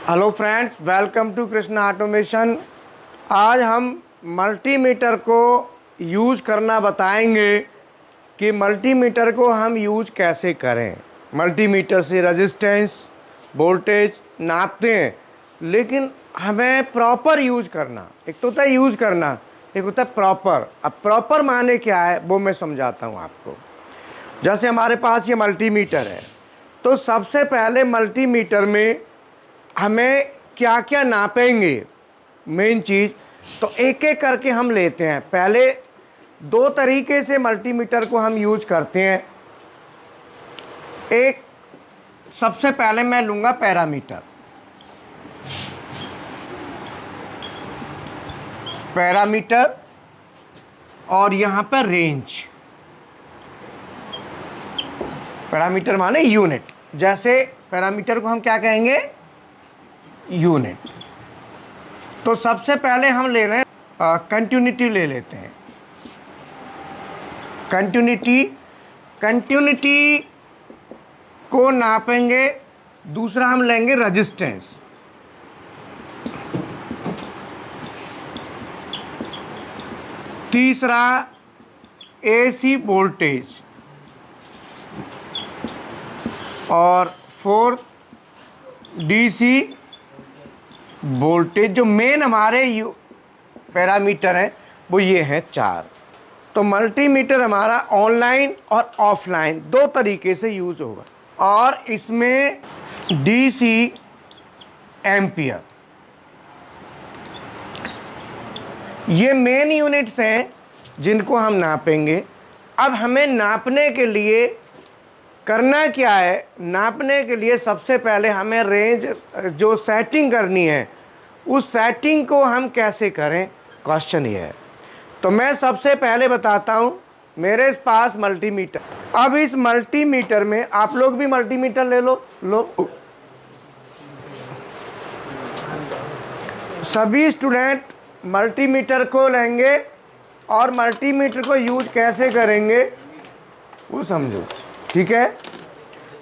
Hello friends, welcome to Krishna Automation. आज हम multimeter को यूज़ करना बताएंगे कि मल्टीमीटर को हम यूज कैसे करें। मल्टीमीटर से रेजिस्टेंस वोल्टेज नापते हैं, लेकिन हमें प्रॉपर यूज करना। एक तो होता है यूज करना, एक होता है प्रॉपर। अब प्रॉपर माने क्या है वो मैं समझाता हूँ आपको। जैसे हमारे पास ये मल्टीमीटर है, तो सबसे पहले मल्टीमीटर में हमें क्या क्या नापेंगे, मेन चीज़ तो एक एक करके हम लेते हैं। पहले दो तरीके से मल्टीमीटर को हम यूज करते हैं। एक, सबसे पहले मैं लूँगा पैरामीटर। पैरामीटर और यहाँ पर रेंज। पैरामीटर माने यूनिट। जैसे पैरामीटर को हम क्या कहेंगे, यूनिट। तो सबसे पहले हम ले रहे हैं कंटिन्यूटी ले लेते हैं। कंटिन्यूटी को नापेंगे। दूसरा हम लेंगे रेजिस्टेंस। तीसरा एसी वोल्टेज और फोर्थ डीसी वोल्टेज। जो मेन हमारे पैरामीटर हैं वो ये हैं चार। तो मल्टीमीटर हमारा ऑनलाइन और ऑफलाइन दो तरीके से यूज होगा। और इसमें डीसी एम्पियर, ये मेन यूनिट्स हैं जिनको हम नापेंगे। अब हमें नापने के लिए करना क्या है, नापने के लिए सबसे पहले हमें रेंज जो सेटिंग करनी है, उस सेटिंग को हम कैसे करें, क्वेश्चन ये है। तो मैं सबसे पहले बताता हूँ, मेरे पास मल्टीमीटर। अब इस मल्टीमीटर में आप लोग भी मल्टीमीटर ले लो। सभी स्टूडेंट मल्टीमीटर को लेंगे और मल्टीमीटर को यूज कैसे करेंगे वो समझो, ठीक है।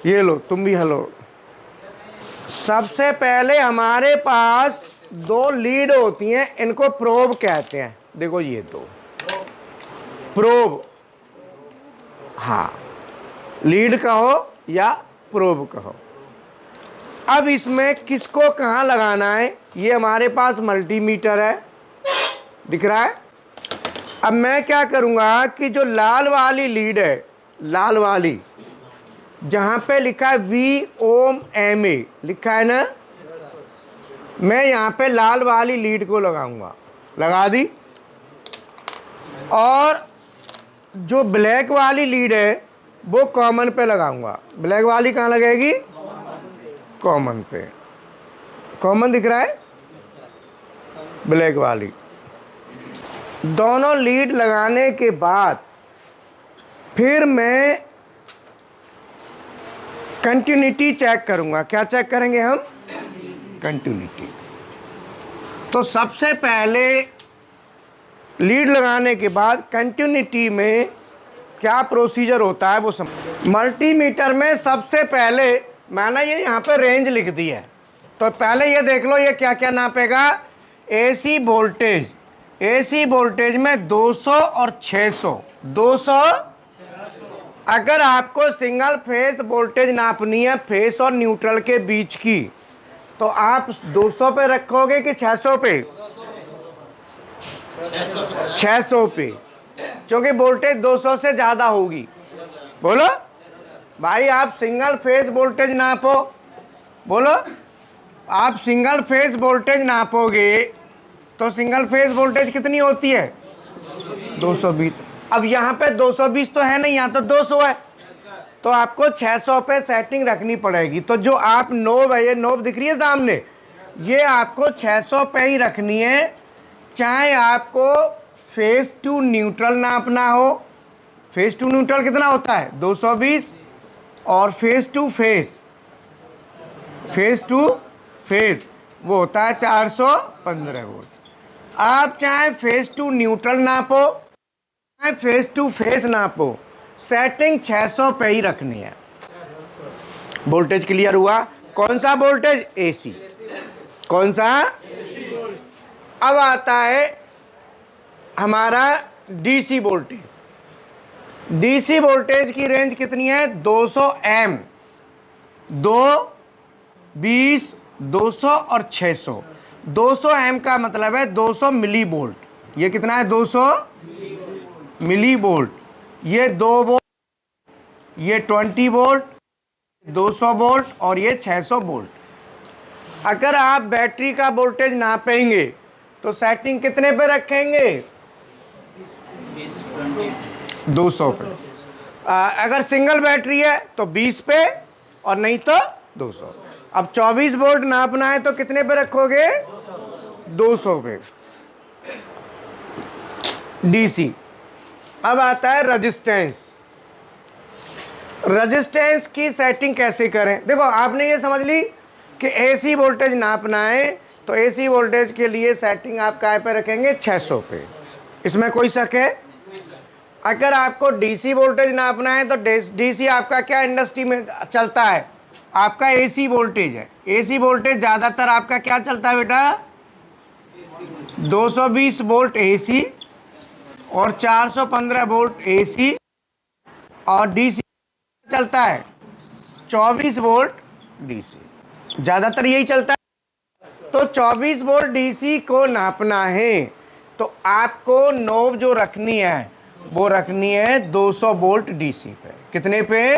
ये लो, तुम भी हेलो। सबसे पहले हमारे पास दो लीड होती हैं, इनको प्रोब कहते हैं। देखो ये दो प्रोब, हाँ, लीड कहो या प्रोब कहो। अब इसमें किसको कहाँ लगाना है, ये हमारे पास मल्टीमीटर है, दिख रहा है। अब मैं क्या करूँगा कि जो लाल वाली लीड है, लाल वाली जहाँ पे लिखा है VOHM लिखा है ना, मैं यहाँ पे लाल वाली लीड को लगाऊंगा, लगा दी। और जो ब्लैक वाली लीड है वो कॉमन पे लगाऊंगा। ब्लैक वाली कहाँ लगेगी, कॉमन पे। कॉमन दिख रहा है, ब्लैक वाली। दोनों लीड लगाने के बाद फिर मैं कंटिन्यूटी चेक करूंगा। क्या चेक करेंगे हम, कंटिन्यूटी। तो सबसे पहले लीड लगाने के बाद कंटिन्यूटी में क्या प्रोसीजर होता है वो समझ। मल्टीमीटर में सबसे पहले मैंने ये यहाँ पे रेंज लिख दी है, तो पहले ये देख लो ये क्या क्या नापेगा। एसी वोल्टेज, एसी वोल्टेज में 200 और 600। 200, अगर आपको सिंगल फेस वोल्टेज नापनी है फेस और न्यूट्रल के बीच की, तो आप 200 पे रखोगे कि 600 पे? 600 पे, क्योंकि वोल्टेज 200 से ज़्यादा होगी। बोलो भाई, आप सिंगल फेस वोल्टेज नापो, बोलो आप सिंगल फेस वोल्टेज नापोगे तो सिंगल फेस वोल्टेज कितनी होती है, 220। अब यहाँ पे 220 तो है नहीं, यहाँ तो 200 है, तो आपको 600 पे सेटिंग रखनी पड़ेगी। तो जो आप नोब है, ये नोब दिख रही है सामने, ये आपको 600 पे ही रखनी है। चाहे आपको फेस टू न्यूट्रल नापना हो, फेस टू न्यूट्रल कितना होता है, 220, और phase to phase, phase to phase वो होता है 415 वोल्ट। आप चाहे फेस टू न्यूट्रल नापो, चाहे फेस टू फेस नापो, सेटिंग 600 पे ही रखनी है। वोल्टेज क्लियर हुआ, कौन सा वोल्टेज, एसी। कौन सा? अब आता है हमारा डीसी वोल्टेज। डीसी वोल्टेज की रेंज कितनी है? 200 एम, 2, 20, 200 और 600। 200 एम का मतलब है 200 मिली वोल्ट। ये कितना है? 200 मिली वोल्ट। ये 2 वोल्ट, ये 20 वोल्ट, 200 वोल्ट और ये 600 वोल्ट। अगर आप बैटरी का वोल्टेज नापेंगे तो सेटिंग कितने पे रखेंगे? 200 पे। अगर सिंगल बैटरी है तो 20 पे और नहीं तो 200। अब 24 वोल्ट नापना है तो कितने पे रखोगे? 200 पे। डीसी। अब आता है रजिस्टेंस। रजिस्टेंस की सेटिंग कैसे करें? देखो आपने ये समझ ली कि एसी वोल्टेज नापना है तो एसी वोल्टेज के लिए सेटिंग आप काय पे रखेंगे? 600 पे। इसमें कोई शक है? अगर आपको डीसी वोल्टेज नापना है तो डीसी आपका क्या इंडस्ट्री में चलता है? आपका एसी वोल्टेज है। एसी वोल्टेज ज़्यादातर आपका क्या चलता है बेटा? 220 वोल्ट एसी और 415 वोल्ट एसी, और डीसी चलता है 24 वोल्ट डीसी, ज़्यादातर यही चलता है। तो 24 वोल्ट डीसी को नापना है तो आपको नोब जो रखनी है वो रखनी है 200 वोल्ट डीसी पे। कितने पे?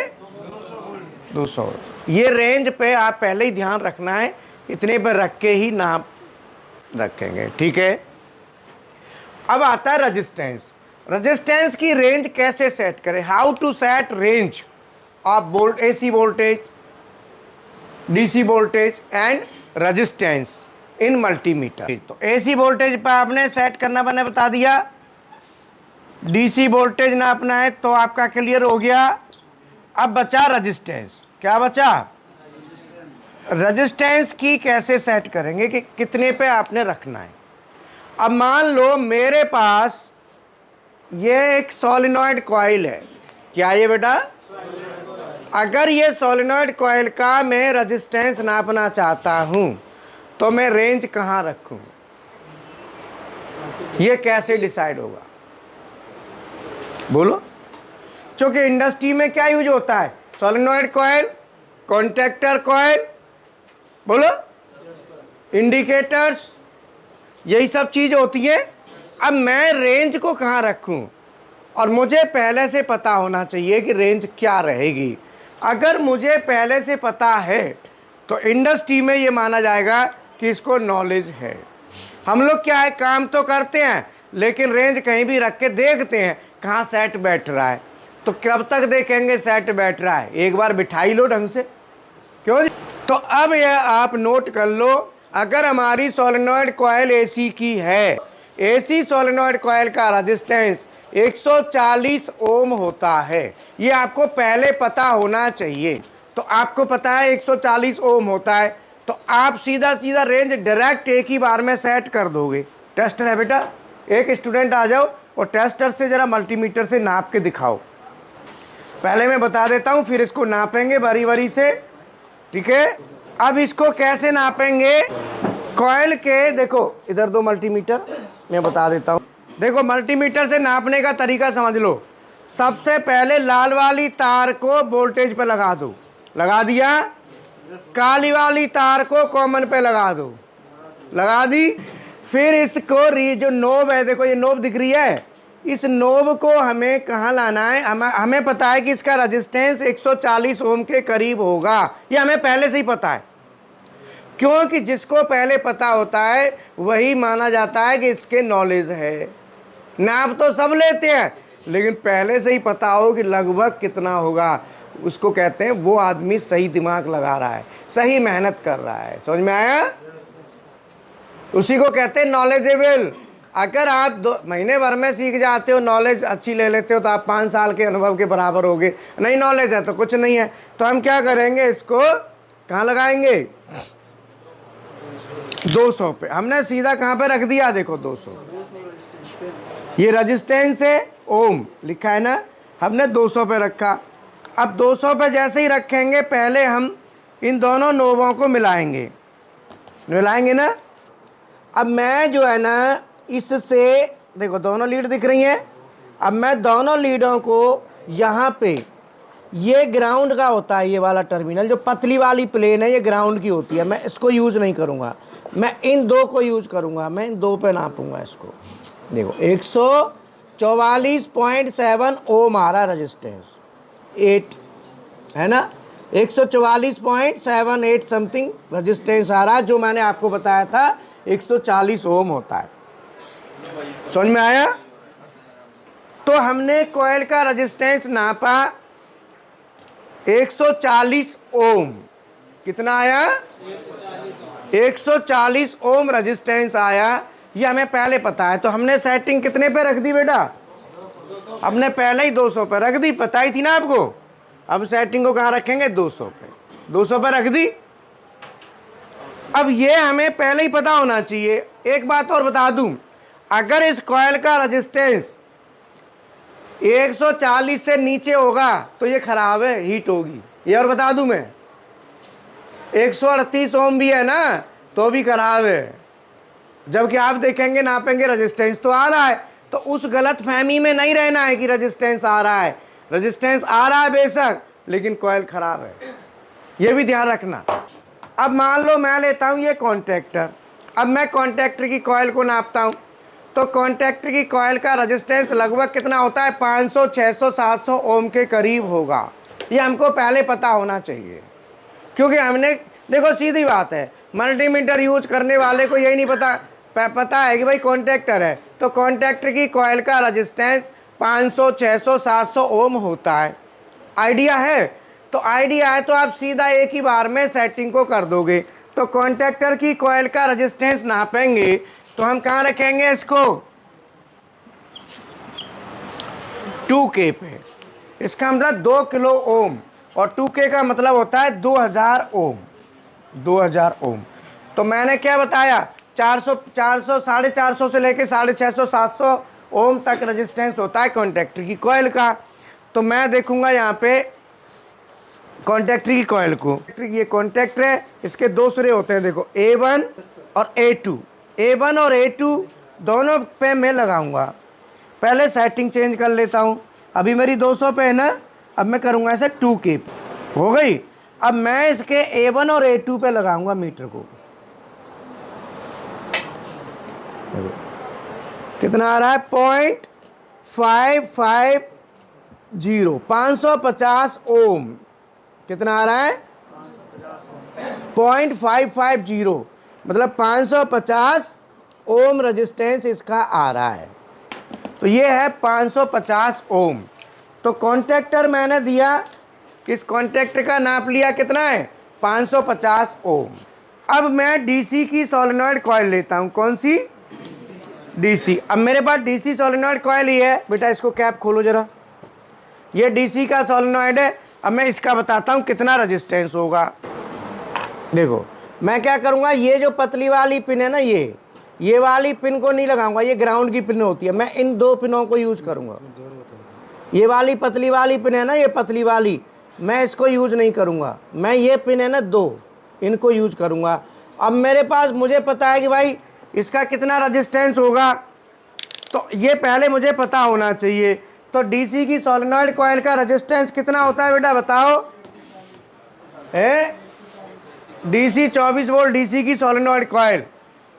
200 वोल्ट। ये रेंज पे आप पहले ही ध्यान रखना है, इतने पे रख के ही नाप रखेंगे, ठीक है। अब आता है रजिस्टेंस। रजिस्टेंस की रेंज कैसे सेट करें? How to set range of AC voltage, DC voltage and resistance in multimeter. तो एसी वोल्टेज पर आपने सेट करना मैंने बता दिया, डीसी वोल्टेज नापना है तो आपका क्लियर हो गया। अब बचा रजिस्टेंस। क्या बचा? रजिस्टेंस की कैसे सेट करेंगे कि कितने पे आपने रखना है। अब मान लो मेरे पास ये एक सोलेनॉइड कॉइल है। क्या ये बेटा? अगर ये सोलेनॉइड कॉइल का मैं रजिस्टेंस नापना चाहता हूं तो मैं रेंज कहां रखूं? ये कैसे डिसाइड होगा? बोलो। क्योंकि इंडस्ट्री में क्या यूज होता है? सोलेनॉइड कॉइल, कॉन्टैक्टर कॉइल, बोलो, इंडिकेटर्स, यही सब चीज होती है। अब मैं रेंज को कहां रखूं? और मुझे पहले से पता होना चाहिए कि रेंज क्या रहेगी। अगर मुझे पहले से पता है तो इंडस्ट्री में ये माना जाएगा कि इसको नॉलेज है। हम लोग क्या है, काम तो करते हैं लेकिन रेंज कहीं भी रख के देखते हैं कहाँ सेट बैठ रहा है। तो कब तक देखेंगे सेट बैठ रहा है? एक बार बिठाई लो ढंग से, क्यों? तो अब यह आप नोट कर लो, अगर हमारी सोलेनॉइड कॉइल एसी की है, एसी सोलेनॉइड कॉइल का रेजिस्टेंस 140 ओम होता है। ये आपको पहले पता होना चाहिए। तो आपको पता है 140 ओम होता है तो आप सीधा सीधा रेंज डायरेक्ट एक ही बार में सेट कर दोगे। टेस्टर है बेटा, एक स्टूडेंट आ जाओ और टेस्टर से ज़रा मल्टीमीटर से नाप के दिखाओ। पहले मैं बता देता हूँ फिर इसको नापेंगे बारी बारी से, ठीक है। अब इसको कैसे नापेंगे? कॉइल के, देखो इधर दो मल्टीमीटर, मैं बता देता हूँ। देखो मल्टीमीटर से नापने का तरीका समझ लो। सबसे पहले लाल वाली तार को वोल्टेज पे लगा दो, लगा दिया। काली वाली तार को कॉमन पे लगा दो, लगा दी। फिर इसको जो नोब है, देखो ये नोब दिख रही है, इस नोब को हमें कहाँ लाना है? हमें पता है कि इसका रेजिस्टेंस 140 ओम के करीब होगा, ये हमें पहले से ही पता है। क्योंकि जिसको पहले पता होता है वही माना जाता है कि इसके नॉलेज है। नाप तो सब लेते हैं लेकिन पहले से ही पता हो कि लगभग कितना होगा, उसको कहते हैं वो आदमी सही दिमाग लगा रहा है, सही मेहनत कर रहा है। समझ में आया? उसी को कहते हैं नॉलेजेबल। अगर आप 2 महीने भर में सीख जाते हो, नॉलेज अच्छी ले लेते हो तो आप 5 साल के अनुभव के बराबर होगे। नहीं नॉलेज है तो कुछ नहीं है। तो हम क्या करेंगे, इसको कहाँ लगाएंगे? 200 पे। हमने सीधा कहाँ पे रख दिया? देखो 200। ये रेजिस्टेंस है, ओम लिखा है ना, हमने 200 पे रखा। अब 200 पे जैसे ही रखेंगे पहले हम इन दोनों नोबों को मिलाएंगे। मिलाएंगे ना। अब मैं जो है ना इससे, देखो दोनों लीड दिख रही हैं, अब मैं दोनों लीडों को यहाँ पे, ये ग्राउंड का होता है ये वाला टर्मिनल, जो पतली वाली प्लेन है ये ग्राउंड की होती है, मैं इसको यूज़ नहीं करूँगा, मैं इन दो को यूज़ करूँगा, मैं इन दो पे नापूंगा इसको। देखो 144.7 ओम आ रहा रेजिस्टेंस, 8 है ना, 144.78 समथिंग रेजिस्टेंस आ रहा है, जो मैंने आपको बताया था 140 ओम होता है। समझ में आया? तो हमने कॉइल का रेजिस्टेंस नापा 140 ओम। कितना आया? 140 ओम रेजिस्टेंस आया। ये हमें पहले पता है, तो हमने सेटिंग कितने पे रख दी बेटा? हमने पहले ही 200 पे रख दी, पता ही थी ना आपको। अब सेटिंग को कहाँ रखेंगे? 200 पे, 200 पे रख दी। अब ये हमें पहले ही पता होना चाहिए। एक बात और बता दूं, अगर इस कॉइल का रेजिस्टेंस 140 से नीचे होगा तो ये खराब है, हीट होगी। ये और बता दूं मैं, 138 ओम भी है ना तो भी खराब है। जबकि आप देखेंगे, नापेंगे, रेजिस्टेंस तो आ रहा है। तो उस गलत फहमी में नहीं रहना है कि रेजिस्टेंस आ रहा है। रेजिस्टेंस आ रहा है बेशक, लेकिन कॉइल खराब है, ये भी ध्यान रखना। अब मान लो मैं लेता हूं ये कॉन्टैक्टर, अब मैं कॉन्टैक्टर की कॉइल को नापता हूं, तो कॉन्टैक्टर की कॉइल का रेजिस्टेंस लगभग कितना होता है? 500, 600, 700 ओम के करीब होगा। ये हमको पहले पता होना चाहिए, क्योंकि हमने, देखो सीधी बात है, मल्टीमीटर यूज करने वाले को यही नहीं पता है कि भाई कॉन्टैक्टर है, तो कॉन्टैक्टर की कॉइल का रेजिस्टेंस 500, 600, 700 ओम होता है। आइडिया है? तो आइडिया है तो आप सीधा एक ही बार में सेटिंग को कर दोगे। तो कॉन्टैक्टर की कॉइल का रेजिस्टेंस नापेंगे तो हम कहाँ रखेंगे इसको? 2K पे। इसका मतलब 2 किलो ओम, और 2K का मतलब होता है 2000 ओम, 2000 ओम। तो मैंने क्या बताया? 400, 450 से लेके 650, 700 ओम तक रेजिस्टेंस होता है कॉन्टैक्टर की कॉइल का। तो मैं देखूंगा यहाँ पे कॉन्टैक्टर की कॉइल को, ये कॉन्टैक्टर है, इसके दो सिरे होते हैं, देखो A1 और A2। A1 और A2 दोनों पे मैं लगाऊंगा। पहले सेटिंग चेंज कर लेता हूँ, अभी मेरी 200 पे है ना, अब मैं करूँगा ऐसे 2K हो गई। अब मैं इसके A1 और A2 पे लगाऊंगा मीटर को। कितना आ रहा है? 0.550, 550 ओम। कितना आ रहा है? 0.550, मतलब 550 ओम रेजिस्टेंस इसका आ रहा है। तो ये है 550 ओम। तो कॉन्टैक्टर मैंने दिया, इस कॉन्टैक्टर का नाप लिया, कितना है? 550 ओम। अब मैं डीसी की सोलेनॉइड कॉइल लेता हूं। कौन सी? डीसी। अब मेरे पास डीसी सोलेनॉइड कॉइल ही है बेटा, इसको कैप खोलो जरा। ये डीसी का सोलेनॉइड है। अब मैं इसका बताता हूं कितना रेजिस्टेंस होगा। देखो मैं क्या करूंगा, ये जो पतली वाली पिन है ना, ये वाली पिन को नहीं लगाऊंगा, ये ग्राउंड की पिन होती है, मैं इन दो पिनों को यूज करूंगा। ये वाली पतली वाली पिन है ना, ये पतली वाली, मैं इसको यूज नहीं करूंगा, मैं ये पिन है ना दो, इनको यूज करूंगा। अब मेरे पास, मुझे पता है कि भाई इसका कितना रेजिस्टेंस होगा, तो ये पहले मुझे पता होना चाहिए। तो डीसी की सोलेनॉइड कॉइल का रेजिस्टेंस कितना होता है बेटा, बताओ? डीसी 24 वोल्ट डीसी की सोलेनॉइड कॉइल,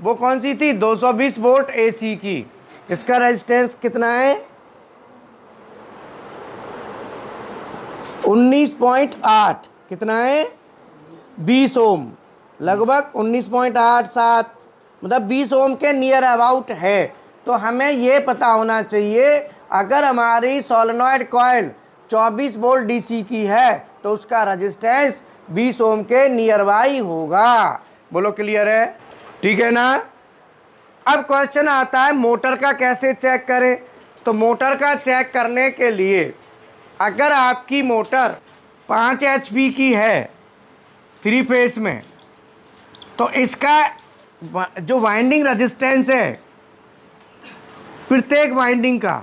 वो कौन सी थी? 220 वोल्ट एसी की। इसका रेजिस्टेंस कितना है? 19.8। कितना है? 20 ओम, लगभग 19.87, मतलब 20 ओम के नियर अबाउट है। तो हमें ये पता होना चाहिए, अगर हमारी सोलेनॉइड कॉइल 24 वोल्ट डीसी की है तो उसका रेजिस्टेंस 20 ओम के नियर बाई होगा। बोलो क्लियर है? ठीक है ना? अब क्वेश्चन आता है मोटर का कैसे चेक करें। तो मोटर का चेक करने के लिए, अगर आपकी मोटर 5 HP की है 3 फेस में, तो इसका जो वाइंडिंग रेजिस्टेंस है प्रत्येक वाइंडिंग का,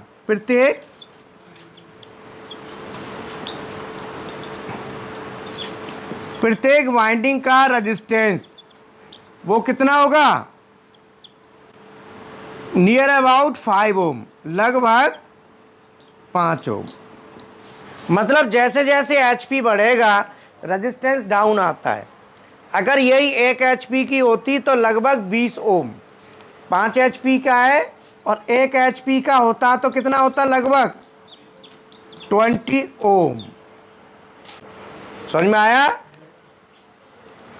प्रत्येक वाइंडिंग का रेजिस्टेंस वो कितना होगा, नियर अबाउट 5 ओम, लगभग 5 ओम। मतलब जैसे जैसे एचपी बढ़ेगा रेजिस्टेंस डाउन आता है। अगर यही 1 एचपी की होती तो लगभग 20 ओम, 5 एचपी का है और 1 एचपी का होता तो कितना होता, लगभग 20 ओम। समझ में आया।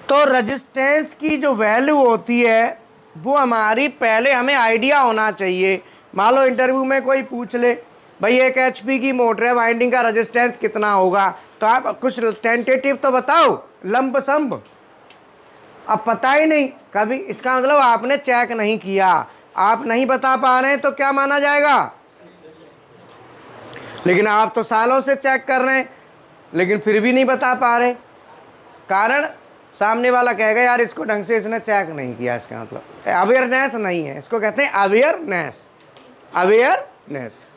तो रेजिस्टेंस की जो वैल्यू होती है वो हमारी पहले हमें आइडिया होना चाहिए। मान लो इंटरव्यू में कोई पूछ ले भाई 1 एचपी की मोटर है, वाइंडिंग का रेजिस्टेंस कितना होगा, तो आप कुछ टेंटेटिव तो बताओ, लंप संप। अब पता ही नहीं कभी, इसका मतलब आपने चेक नहीं किया, आप नहीं बता पा रहे हैं तो क्या माना जाएगा। लेकिन आप तो सालों से चेक कर रहे हैं लेकिन फिर भी नहीं बता पा रहे, कारण सामने वाला कहेगा यार इसको ढंग से इसने चेक नहीं किया। इसका मतलब अवेयरनेस नहीं है, इसको कहते हैं अवेयरनेस।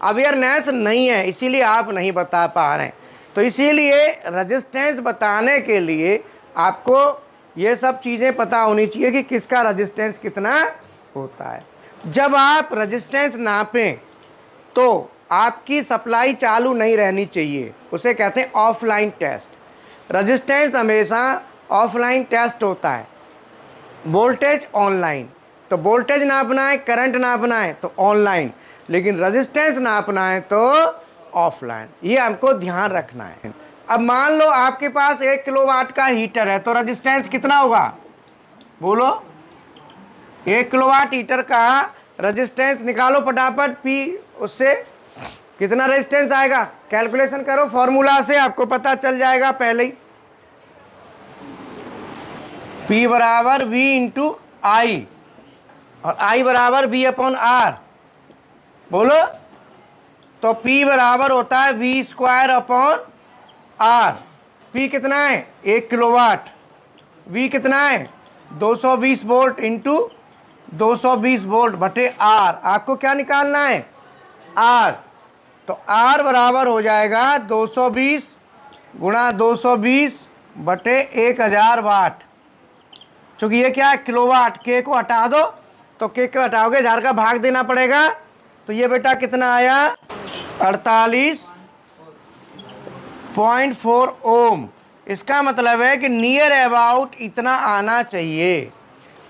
अवेयरनेस नहीं है, इसीलिए आप नहीं बता पा रहे हैं। तो इसीलिए रेजिस्टेंस बताने के लिए आपको ये सब चीज़ें पता होनी चाहिए कि किसका रेजिस्टेंस कितना होता है। जब आप रेजिस्टेंस नापें तो आपकी सप्लाई चालू नहीं रहनी चाहिए, उसे कहते हैं ऑफलाइन टेस्ट। रेजिस्टेंस हमेशा ऑफलाइन टेस्ट होता है, वोल्टेज ऑनलाइन। तो वोल्टेज नापना है, करंट नापना है तो ऑनलाइन, लेकिन रेजिस्टेंस नापना है तो ऑफलाइन। ये हमको ध्यान रखना है। अब मान लो आपके पास 1 किलोवाट का हीटर है तो रेजिस्टेंस कितना होगा, बोलो। 1 किलोवाट हीटर का रेजिस्टेंस निकालो फटाफट, पी उससे कितना रेजिस्टेंस आएगा, कैलकुलेशन करो, फॉर्मूला से आपको पता चल जाएगा पहले ही। P बराबर V इंटू आई और I बराबर V अपॉन R, बोलो। तो P बराबर होता है V square upon R। P कितना है, 1 किलोवाट। V कितना है, 220 वोल्ट इंटू 220 वोल्ट बटे R। आपको क्या निकालना है, R। तो R बराबर हो जाएगा 220 गुणा 220 बटे 1000 वाट। चूँकि ये क्या है, किलोवाट, के को हटा दो तो के को हटाओगे 1000 का भाग देना पड़ेगा, तो ये बेटा कितना आया, 48.4 ओम। इसका मतलब है कि नियर अबाउट इतना आना चाहिए।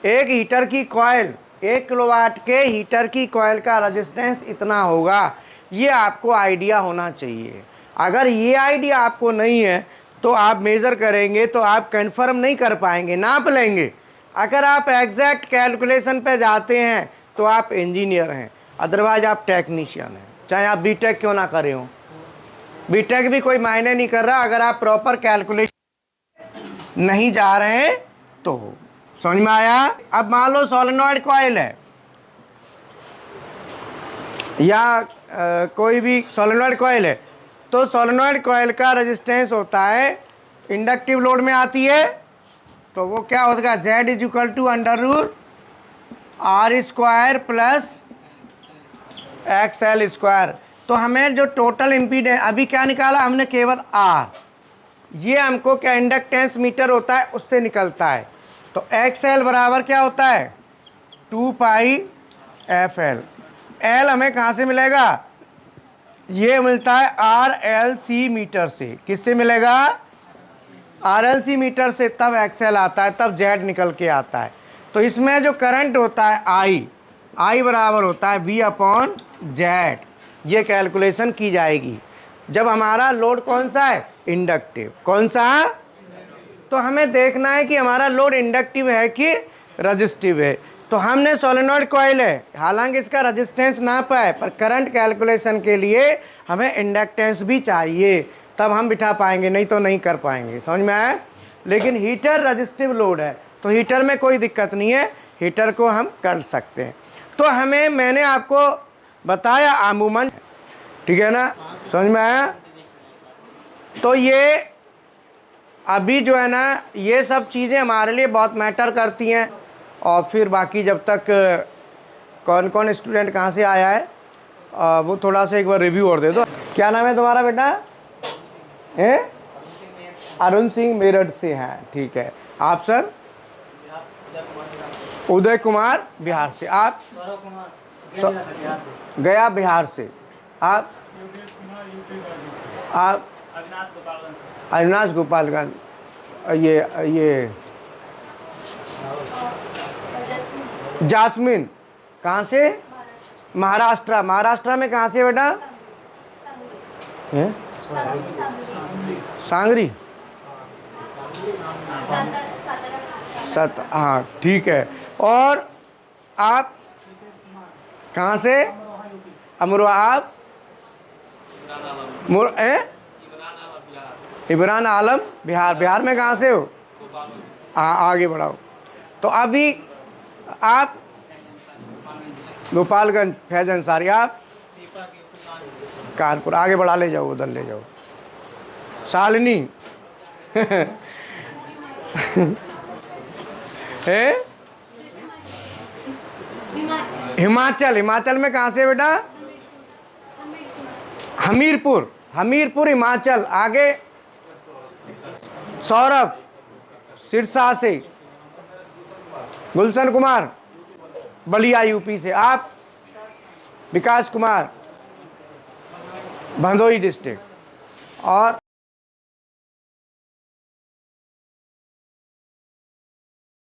एक हीटर की कॉइल, 1 किलोवाट के हीटर की कॉइल का रेजिस्टेंस इतना होगा, ये आपको आइडिया होना चाहिए। अगर ये आइडिया आपको नहीं है तो आप मेज़र करेंगे तो आप कंफर्म नहीं कर पाएंगे, नाप लेंगे। अगर आप एग्जैक्ट कैलकुलेशन पे जाते हैं तो आप इंजीनियर हैं, अदरवाइज आप टेक्नीशियन हैं, चाहे आप बीटेक क्यों ना करे हो। बीटेक भी कोई मायने नहीं कर रहा अगर आप प्रॉपर कैलकुलेशन नहीं जा रहे हैं तो। समझ में आया। अब मान लो सोलेनॉइड कॉइल है या कोई भी सोलेनॉइड कॉइल है, तो सोलेनॉइड कॉइल का रेजिस्टेंस होता है, इंडक्टिव लोड में आती है तो वो क्या होगा, Z is equal to under R square plus XL square. तो हमें जो टोटल इम्पीडेंस अभी क्या निकाला हमने, केवल R। ये हमको क्या इंडक्टेंस मीटर होता है उससे निकलता है। तो XL बराबर क्या होता है, 2 पाई FL। L हमें कहाँ से मिलेगा, ये मिलता है RLC मीटर से। किससे मिलेगा, RLC मीटर से, तब XL आता है, तब Z निकल के आता है। तो इसमें जो करंट होता है I बराबर होता है V अपॉन Z। ये कैलकुलेशन की जाएगी जब हमारा लोड कौन सा है, इंडक्टिव। कौन सा, तो हमें देखना है कि हमारा लोड इंडक्टिव है कि रजिस्टिव है। तो हमने सोलेनॉइड कॉइल है, हालांकि इसका रेजिस्टेंस ना पाए, पर करंट कैलकुलेशन के लिए हमें इंडक्टेंस भी चाहिए, तब हम बिठा पाएंगे, नहीं तो नहीं कर पाएंगे। समझ में आया। लेकिन हीटर रजिस्टिव लोड है तो हीटर में कोई दिक्कत नहीं है, हीटर को हम कर सकते हैं। तो हमें, मैंने आपको बताया अमूमन, ठीक है ना, समझ में आया। तो ये अभी जो है ना, ये सब चीज़ें हमारे लिए बहुत मैटर करती हैं। और फिर बाकी जब तक कौन कौन स्टूडेंट कहाँ से आया है वो थोड़ा सा एक बार रिव्यू और दे दो। क्या नाम है तुम्हारा बेटा, हैं, अरुण सिंह, मेरठ से हैं, ठीक है। आप सर, उदय कुमार बिहार से। आप? गया बिहार से। आप? आप? अविनाश गोपालगंज। ये जास्मिन कहाँ से? महाराष्ट्र। महाराष्ट्र में कहाँ से बेटा? सांगरी। हाँ ठीक है। और आप कहाँ से? अमरोहा। आप? इमरान आलम बिहार। बिहार में कहाँ से हो? हाँ आगे बढ़ाओ। तो अभी आप? गोपालगंज। फैज अंसारी। आप? कानपुर। आगे बढ़ा, ले जाओ, उधर ले जाओ। शालिनी है? हिमाचल। हिमाचल में कहाँ से बेटा? हमीरपुर। हमीरपुर हिमाचल। आगे? सौरभ सिरसा से। गुलशन कुमार बलिया यूपी से। आप? विकास कुमार भदोही डिस्ट्रिक्ट। और